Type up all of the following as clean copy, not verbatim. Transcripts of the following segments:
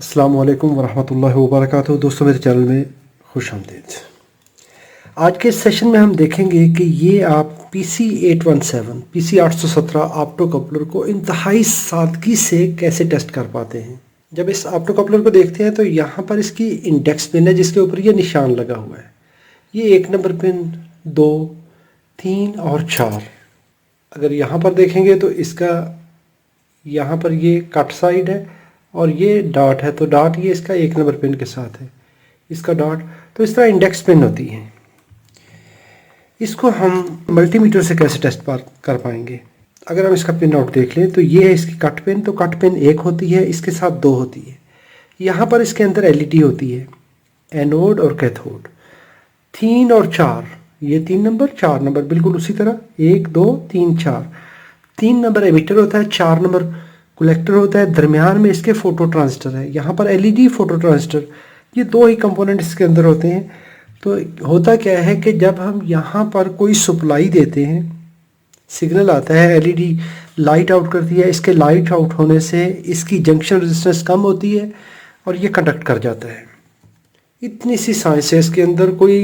अस्सलामु अलैकुम वरहमतुल्लाहि वबरकातुहू। दोस्तों, मेरे चैनल में खुश आमदीद। आज के सेशन में हम देखेंगे कि ये आप PC817 PC817 ऑप्टो कपलर को इंतहाई सादगी से कैसे टेस्ट कर पाते हैं। जब इस ऑप्टो कपलर को देखते हैं तो यहाँ पर इसकी इंडेक्स पिन है जिसके ऊपर ये निशान लगा हुआ है। ये 1 नंबर पिन, 2, 3 और 4। अगर यहाँ पर देखेंगे तो इसका यहाँ पर ये कट साइड है और ये डॉट है, तो डॉट ये इसका 1 नंबर पिन के साथ है, इसका डॉट। तो इस तरह इंडेक्स पिन होती है। इसको हम मल्टीमीटर से कैसे टेस्ट कर पाएंगे। अगर हम इसका पिन आउट देख लें तो ये है इसकी कट पिन। तो कट पिन 1 होती है, इसके साथ 2 होती है। यहाँ पर इसके अंदर LED होती है, एनोड और कैथोड। 3 और 4, ये 3 नंबर, 4 नंबर, बिल्कुल उसी तरह 1 2 3 4। 3 नंबर एमिटर होता है, 4 नंबर कलेक्टर होता है, दरमियान में इसके फोटो ट्रांजिस्टर है। यहाँ पर LED, फोटो ट्रांजिस्टर, ये 2 ही कंपोनेंट इसके अंदर होते हैं। तो होता क्या है कि जब हम यहाँ पर कोई सप्लाई देते हैं, सिग्नल आता है, LED लाइट आउट करती है। इसके लाइट आउट होने से इसकी जंक्शन रेजिस्टेंस कम होती है और ये कंडक्ट कर जाता है। इतनी सी साइंस है इसके अंदर, कोई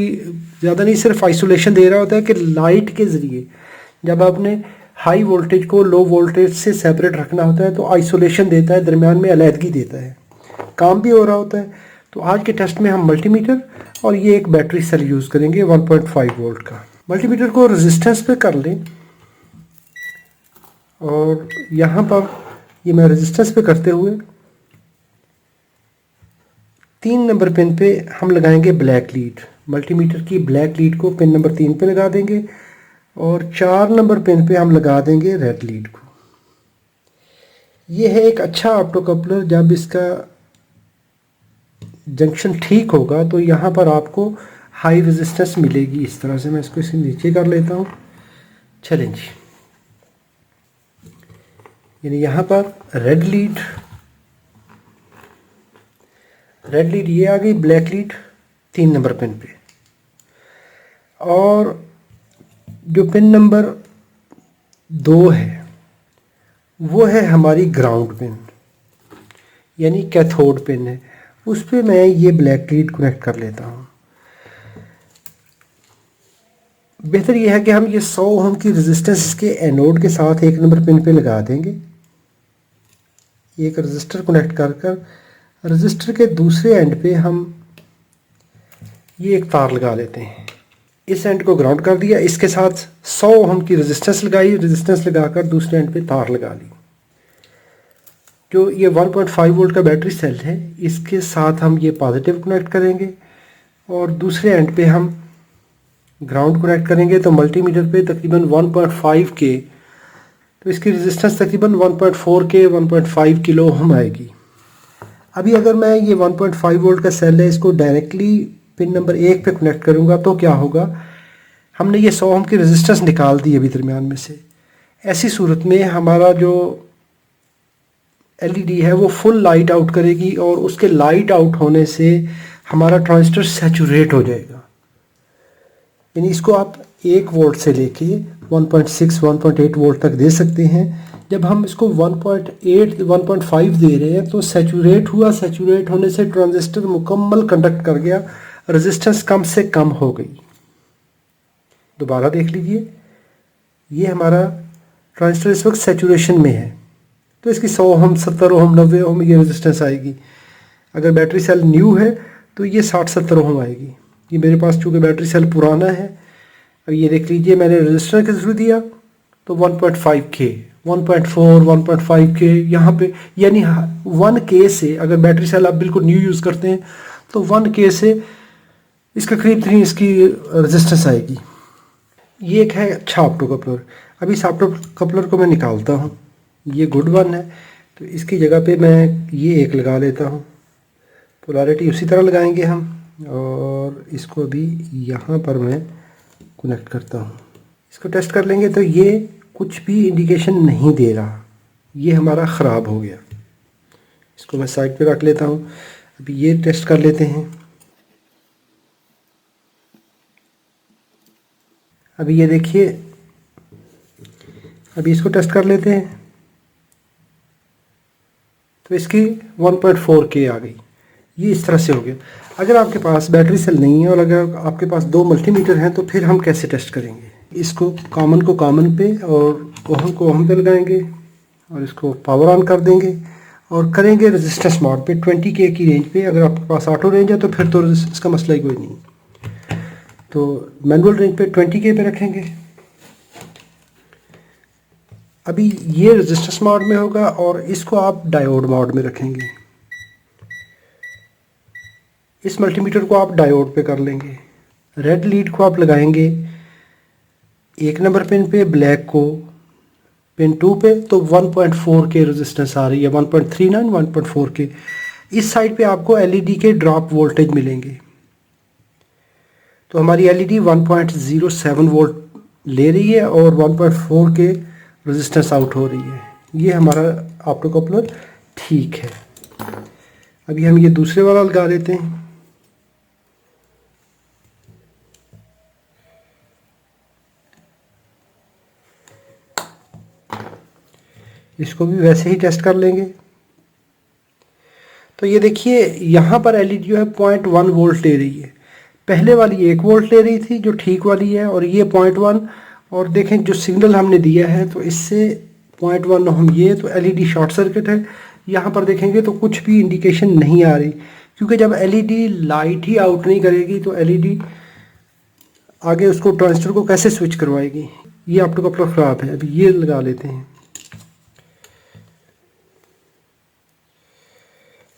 ज़्यादा नहीं। सिर्फ आइसोलेशन दे रहा होता है कि लाइट के ज़रिए जब आपने हाई वोल्टेज को लो वोल्टेज से सेपरेट रखना होता है तो आइसोलेशन देता है, दरमियान में अलहदगी देता है, काम भी हो रहा होता है। तो आज के टेस्ट में हम मल्टीमीटर और ये एक बैटरी सेल यूज़ करेंगे 1.5 वोल्ट का। मल्टीमीटर को रेजिस्टेंस पे कर लें और यहाँ पर ये मैं रेजिस्टेंस पे करते हुए 3 नंबर पिन पे हम लगाएंगे ब्लैक लीड। मल्टीमीटर की ब्लैक लीड को पिन नंबर 3 पे लगा देंगे और 4 नंबर पिन पे हम लगा देंगे रेड लीड को। ये है एक अच्छा ऑप्टो कपलर। जब इसका जंक्शन ठीक होगा तो यहाँ पर आपको हाई रेजिस्टेंस मिलेगी। इस तरह से मैं इसको इसे नीचे कर लेता हूँ। चलें जी, यानी यहाँ पर रेड लीड ये आ गई, ब्लैक लीड 3 नंबर पिन पे। और जो पिन नंबर 2 है वो है हमारी ग्राउंड पिन, यानी कैथोड पिन है। उस पे मैं ये ब्लैक लीड कनेक्ट कर लेता हूँ। बेहतर यह है कि हम ये 100 ओम की रेजिस्टेंस इसके एनोड के साथ 1 नंबर पिन पे लगा देंगे। एक रजिस्टर कनेक्ट कर रजिस्टर के दूसरे एंड पे हम ये एक तार लगा लेते हैं। इस एंड को ग्राउंड कर दिया, इसके साथ 100 ओम की रेजिस्टेंस लगाई, रेजिस्टेंस लगाकर दूसरे एंड पे तार लगा ली। जो ये 1.5 वोल्ट का बैटरी सेल है, इसके साथ हम ये पॉजिटिव कनेक्ट करेंगे और दूसरे एंड पे हम ग्राउंड कनेक्ट करेंगे। तो मल्टीमीटर पे तकरीबन 1.5 के, तो इसकी रेजिस्टेंस तकरीबन 1.4 के 1.5 किलो ओम आएगी। अभी अगर मैं ये 1.5 वोल्ट का सेल है, इसको डायरेक्टली पिन नंबर 1 पे कनेक्ट करूँगा तो क्या होगा, हमने ये 100 ओम की रेजिस्टेंस निकाल दी अभी दरमियान में से। ऐसी सूरत में हमारा जो LED है वो फुल लाइट आउट करेगी और उसके लाइट आउट होने से हमारा ट्रांजिस्टर सैचुरेट हो जाएगा। यानी इसको आप 1 वोल्ट से लेके 1.6 1.8 वोल्ट तक दे सकते हैं। जब हम इसको 1.8 1.5 दे रहे हैं तो सैचुरेट हुआ, सैचुरेट होने से ट्रांजिस्टर मुकम्मल कंडक्ट कर गया, रेजिस्टेंस कम से कम हो गई। दोबारा देख लीजिए, ये हमारा ट्रांजिस्टर इस वक्त सैचुरेशन में है तो इसकी 100 ओम 70 ओम 90 ओम ये रेजिस्टेंस आएगी। अगर बैटरी सेल न्यू है तो ये 60-70 ओम आएगी। ये मेरे पास चूँकि बैटरी सेल पुराना है, अब ये देख लीजिए मैंने रजिस्टर के थ्रू दिया तो 1.5 के 1.4 1.5 के यहाँ पे, यानी 1 के से अगर बैटरी सेल आप बिल्कुल न्यू यूज़ करते हैं तो 1 के से इसका करीब करीब इसकी रेजिस्टेंस आएगी। ये एक है अच्छा ऑप्टो कपलर। अभी इस ऑप्टो कपलर को मैं निकालता हूँ। ये गुड वन है तो इसकी जगह पे मैं ये एक लगा लेता हूँ। पोलैरिटी उसी तरह लगाएंगे हम और इसको भी यहाँ पर मैं कनेक्ट करता हूँ। इसको टेस्ट कर लेंगे तो ये कुछ भी इंडिकेशन नहीं दे रहा, ये हमारा ख़राब हो गया। इसको मैं साइड पे रख लेता हूँ। अभी ये टेस्ट कर लेते हैं। अभी ये देखिए, अभी इसको टेस्ट कर लेते हैं तो इसकी 1.4K आ गई। ये इस तरह से हो गया। अगर आपके पास बैटरी सेल नहीं है और अगर आपके पास 2 मल्टीमीटर हैं तो फिर हम कैसे टेस्ट करेंगे? इसको कॉमन पे और ओहम को ओहम पे लगाएंगे और इसको पावर ऑन कर देंगे और करेंगे रेजिस्टेंस मोड पे 20K की रेंज पे। अगर आपके पास ऑटो रेंज है तो फिर तो इसका मसला ही कोई नहीं। तो मैनुअल रेंज पे 20K पे रखेंगे। अभी ये रेजिस्टेंस मोड में होगा और इसको आप डायोड मोड में रखेंगे। इस मल्टीमीटर को आप डायोड पे कर लेंगे। रेड लीड को आप लगाएंगे 1 नंबर पिन पे, ब्लैक को पिन 2 पे, तो 1.4K रेजिस्टेंस आ रही है, 1.39 1.4K। इस साइड पे आपको एलईडी के ड्रॉप वोल्टेज मिलेंगे। तो हमारी एलईडी 1.07 वोल्ट ले रही है और 1.4K रेजिस्टेंस आउट हो रही है। ये हमारा ऑप्टो कपलर ठीक है। अभी हम ये दूसरे वाला लगा देते हैं। इसको भी वैसे ही टेस्ट कर लेंगे। तो ये देखिए यहाँ पर एलईडी जो है 0.1 वोल्ट ले रही है। पहले वाली 1 वोल्ट ले रही थी जो ठीक वाली है, और ये 0.1। और देखें जो सिग्नल हमने दिया है तो इससे 0.1 हम ये तो एलईडी शॉर्ट सर्किट है। यहाँ पर देखेंगे तो कुछ भी इंडिकेशन नहीं आ रही, क्योंकि जब एलईडी लाइट ही आउट नहीं करेगी तो एलईडी आगे उसको ट्रांजिस्टर को कैसे स्विच करवाएगी। ये ऑप्टो कपलर ख़राब है। अभी ये लगा लेते हैं।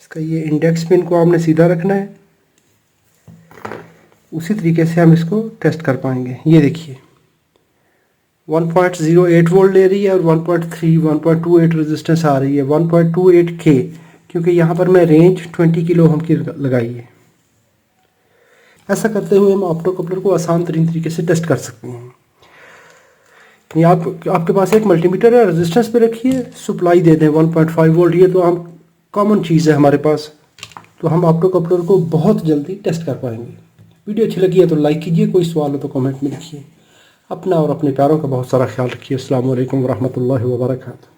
इसका ये इंडेक्स पिन को आपने सीधा रखना है, उसी तरीके से हम इसको टेस्ट कर पाएंगे। ये देखिए 1.08 वोल्ट ले रही है और 1.28 रेजिस्टेंस आ रही है, 1.28K, क्योंकि यहाँ पर मैं रेंज 20 किलो ओम की लगाई है। ऐसा करते हुए हम ऑप्टो कपलर को आसान तरीन तरीके से टेस्ट कर सकते हैं। कि आपके पास एक मल्टीमीटर है, रेजिस्टेंस पे रखिए, सप्लाई दे दें 1.5 वोल्ट। ये तो हम कॉमन चीज़ है हमारे पास, तो हम ऑप्टो कपलर को बहुत जल्दी टेस्ट कर पाएंगे। वीडियो अच्छी लगी है तो लाइक कीजिए, कोई सवाल हो तो कमेंट में लिखिए। अपना और अपने प्यारों का बहुत सारा ख्याल रखिए। अस्सलाम वालेकुम वरहमतुल्लाहि वबरकातुहू।